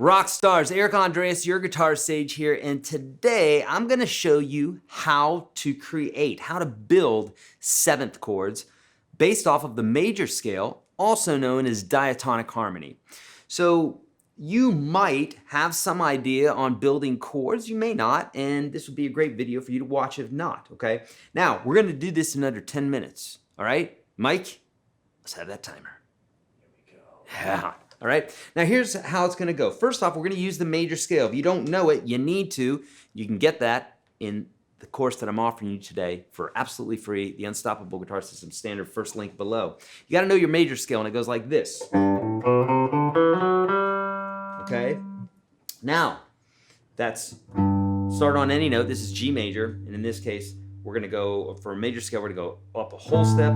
Rock stars, Eric Andreas, your guitar sage here, and today I'm going to show you how to create, how to build seventh chords based off of the major scale, also known as diatonic harmony. So you might have some idea on building chords, you may not, and this would be a great video for you to watch if not, okay? Now, we're going to do this in under 10 minutes, all right? Mike, let's have that timer. Here we go. Yeah. All right, now here's how it's gonna go. First off, we're gonna use the major scale. If you don't know it, you need to. You can get that in the course that I'm offering you today for absolutely free, the Unstoppable Guitar System Standard, first link below. You gotta know your major scale, and it goes like this. Okay? Now, that's start on any note. This is G major, and in this case, we're gonna go, for a major scale, we're gonna go up a whole step,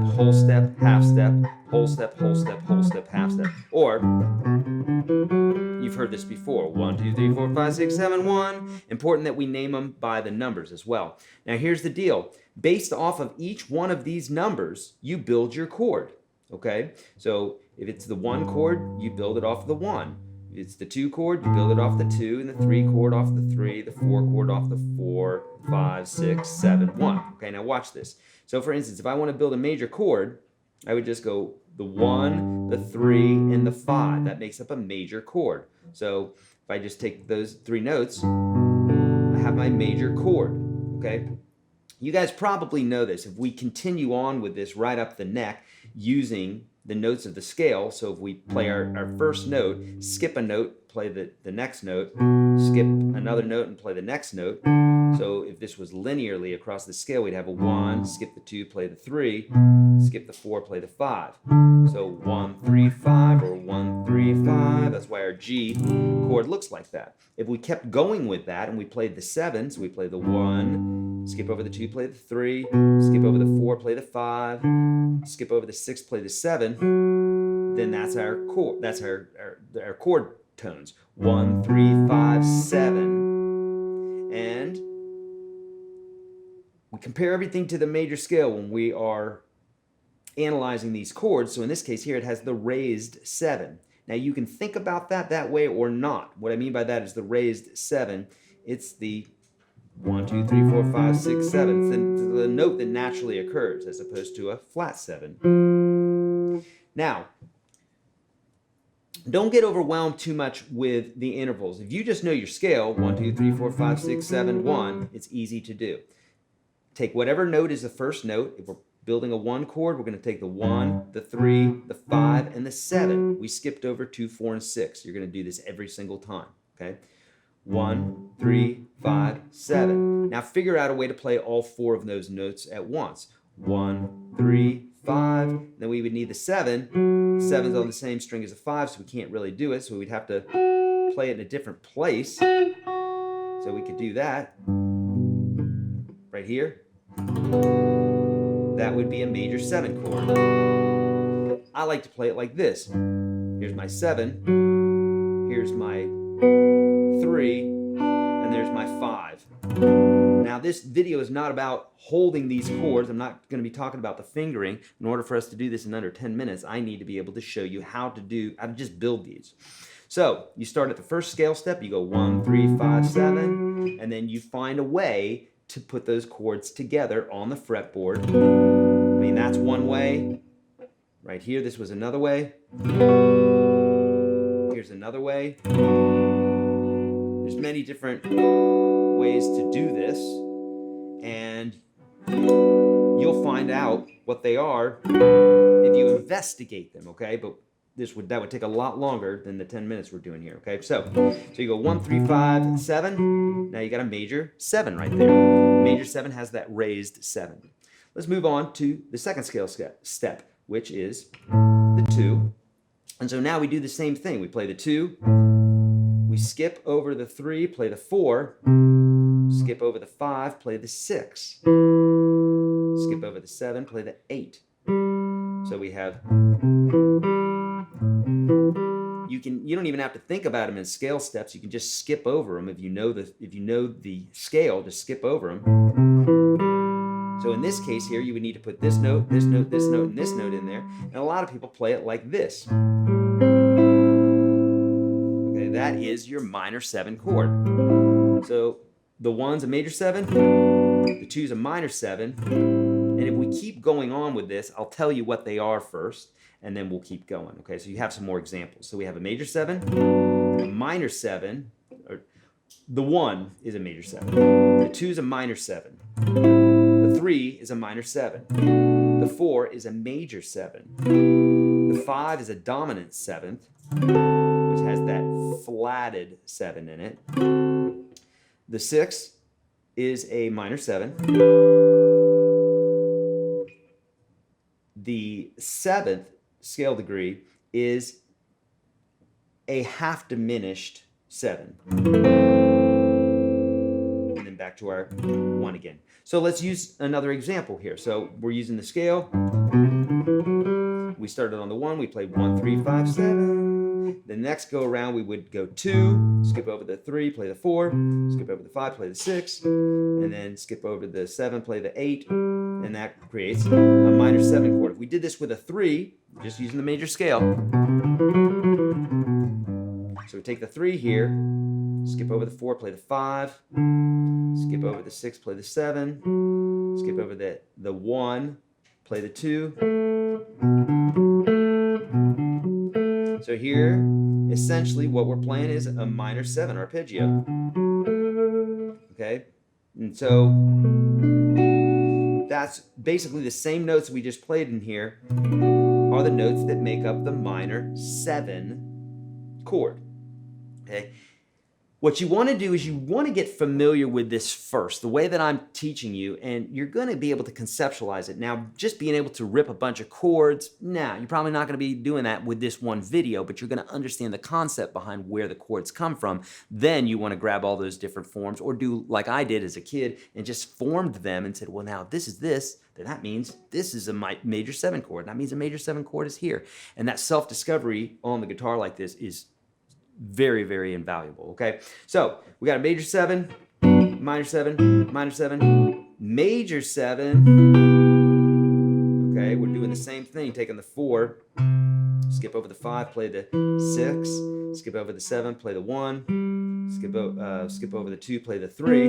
half step, whole step, whole step, whole step, half step. Or, you've heard this before, 1, 2, 3, 4, 5, 6, 7, 1. Important that we name them by the numbers as well. Now here's the deal. Based off of each one of these numbers, you build your chord, okay? So if it's the 1 chord, you build it off the 1. If it's the 2 chord, you build it off the 2, and the 3 chord off the 3, the 4 chord off the 4, 5, 6, 7, 1. Okay, now watch this. So for instance, if I want to build a major chord, I would just go the 1, the 3, and the 5. That makes up a major chord. So if I just take those 3 notes, I have my major chord, okay? You guys probably know this. If we continue on with this right up the neck using the notes of the scale, so if we play our first note, skip a note, play the next note, skip another note and play the next note. So if this was linearly across the scale, we'd have a 1, skip the 2, play the 3, skip the 4, play the 5. So 1, 3, 5, or 1, 3, 5. That's why our G chord looks like that. If we kept going with that and we played the 7, so we play the 1, skip over the 2, play the 3, skip over the 4, play the 5, skip over the 6, play the 7, then that's our chord. That's our chord tones. 1, 3, 5, 7. And we compare everything to the major scale when we are analyzing these chords. So in this case here, it has the raised 7. Now you can think about that way or not. What I mean by that is the raised 7. It's the 1, 2, 3, 4, 5, 6, 7. It's the note that naturally occurs as opposed to a flat 7. Now, don't get overwhelmed too much with the intervals. If you just know your scale, 1, 2, 3, 4, 5, 6, 7, 1, it's easy to do. Take whatever note is the first note. If we're building a 1 chord, we're going to take the 1, the 3, the 5, and the 7. We skipped over 2, 4, and 6. You're going to do this every single time, okay? 1, 3, 5, 7. Now figure out a way to play all 4 of those notes at once. 1, 3, 5. Then we would need the 7. 7's on the same string as a 5, so we can't really do it. So we'd have to play it in a different place. So we could do that right here. That would be a major 7 chord. I like to play it like this. Here's my 7. Here's my 3. And there's my 5. Now this video is not about holding these chords. I'm not going to be talking about the fingering. In order for us to do this in under 10 minutes, I need to be able to show you how to just build these. So you start at the first scale step, you go 1, 3, 5, 7, and then you find a way to put those chords together on the fretboard. I mean, that's one way. Right here, this was another way. Here's another way. There's many different ways to do this, and you'll find out what they are if you investigate them, okay? But that would take a lot longer than the 10 minutes we're doing here, okay? So you go 1, 3, 5, 7. Now you got a major 7 right there. Major 7 has that raised 7. Let's move on to the second scale step, which is the 2. And so now we do the same thing. We play the 2. We skip over the 3, play the 4. Skip over the 5, play the 6. Skip over the 7, play the 8. So we have... You don't even have to think about them in scale steps. You can just skip over them. If you know the scale, just skip over them. So in this case here, you would need to put this note, this note, this note, and this note in there. And a lot of people play it like this. Okay, Okay, that is your minor 7 chord. So the 1's a major 7, the 2's a minor 7, and if we keep going on with this, I'll tell you what they are first, and then we'll keep going. Okay, so you have some more examples. So we have a major 7, a minor 7, or the 1 is a major 7, the 2 is a minor 7, the 3 is a minor 7, the 4 is a major 7, the 5 is a dominant 7th, which has that flatted 7 in it. The 6 is a minor 7. The 7th scale degree is a half diminished 7. And then back to our 1 again. So let's use another example here. So we're using the scale. We started on the 1, we played 1, 3, 5, 7. The next go around we would go 2, skip over the 3, play the 4, skip over the 5, play the 6, and then skip over the 7, play the 8, and that creates a minor 7 chord. If we did this with a 3, just using the major scale, so we take the 3 here, skip over the 4, play the 5, skip over the 6, play the 7, skip over the 1, play the 2. So here, essentially what we're playing is a minor 7 arpeggio. Okay? And so that's basically the same notes we just played in here are the notes that make up the minor 7 chord. Okay? What you want to do is you want to get familiar with this first, the way that I'm teaching you, and you're going to be able to conceptualize it. Now, just being able to rip a bunch of chords, you're probably not going to be doing that with this one video, but you're going to understand the concept behind where the chords come from. Then you want to grab all those different forms, or do like I did as a kid and just formed them and said, well, now this is this, then that means this is a major 7 chord. That means a major 7 chord is here. And that self-discovery on the guitar like this is very, very invaluable, okay? So we got a major 7, minor 7, minor 7, major 7. Okay, we're doing the same thing, taking the 4, skip over the 5, play the 6, skip over the 7, play the 1, skip over the 2, play the 3.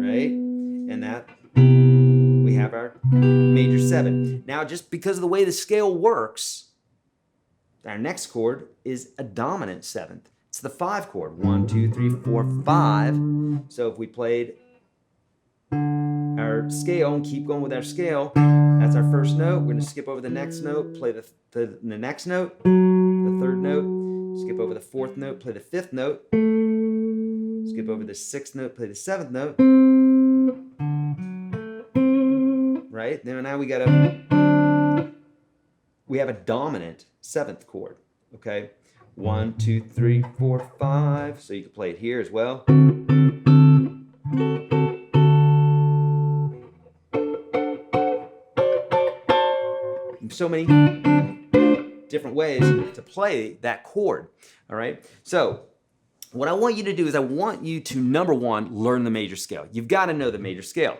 Right? And that, we have our major 7. Now, just because of the way the scale works, our next chord is a dominant 7th. It's the 5 chord. 1, 2, 3, 4, 5. So if we played our scale and keep going with our scale, that's our first note. We're going to skip over the next note, play the next note, the 3rd note, skip over the 4th note, play the 5th note, skip over the 6th note, play the 7th note. Right? Now we have a dominant 7th chord, okay? 1, 2, 3, 4, 5. So you can play it here as well. So many different ways to play that chord, all right? So what I want you to do is I want you to, number 1, learn the major scale. You've got to know the major scale.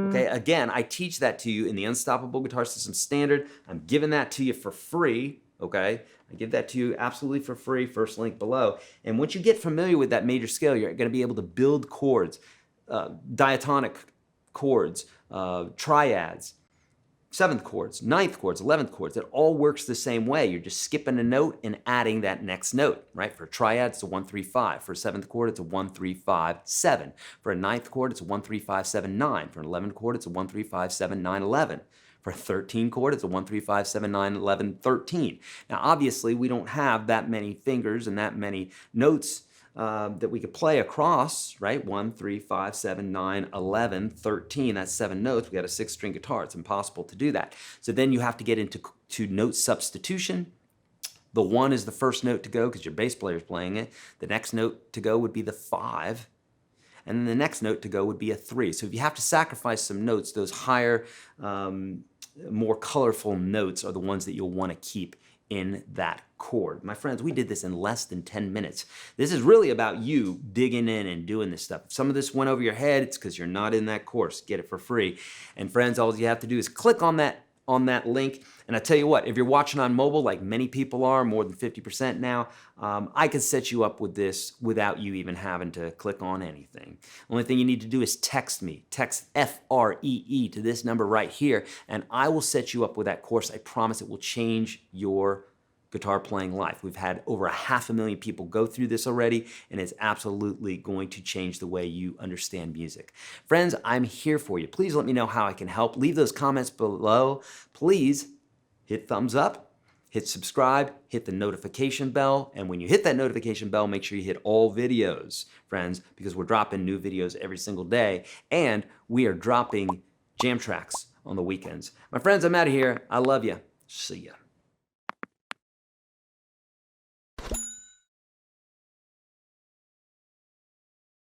Okay, again, I teach that to you in the Unstoppable Guitar System Standard. I'm giving that to you for free, okay? I give that to you absolutely for free, first link below. And once you get familiar with that major scale, you're going to be able to build chords, diatonic chords, triads, 7th chords, 9th chords, 11th chords. It all works the same way. You're just skipping a note and adding that next note, right? For a triad, it's a 1, 3, 5. For a 7th chord, it's a 1, 3, 5, 7. For a 9th chord, it's a 1, 3, 5, 7, 9. For an 11th chord, it's a 1, 3, 5, 7, 9, 11. For a 13 chord, it's a 1, 3, 5, 7, 9, 11, 13. Now, obviously, we don't have that many fingers and that many notes that we could play across, right? 1, 3, 5, 7, 9, 11, 13. That's 7 notes. We got a 6-string guitar. It's impossible to do that. So then you have to get into note substitution. The 1 is the first note to go because your bass player is playing it. The next note to go would be the 5. And then the next note to go would be a 3. So if you have to sacrifice some notes, those higher, more colorful notes are the ones that you'll want to keep in that chord. My friends, we did this in less than 10 minutes. This is really about you digging in and doing this stuff. If some of this went over your head, it's because you're not in that course. Get it for free. And friends, all you have to do is click on that on that link. And I tell you what, if you're watching on mobile, like many people are, more than 50% now, I can set you up with this without you even having to click on anything. Only thing you need to do is text me. Text FREE to this number right here, and I will set you up with that course. I promise it will change your guitar playing life. We've had over 500,000 people go through this already, and it's absolutely going to change the way you understand music. Friends, I'm here for you. Please let me know how I can help. Leave those comments below. Please hit thumbs up, hit subscribe, hit the notification bell, and when you hit that notification bell, make sure you hit all videos, friends, because we're dropping new videos every single day, and we are dropping jam tracks on the weekends. My friends, I'm out of here. I love you. See ya.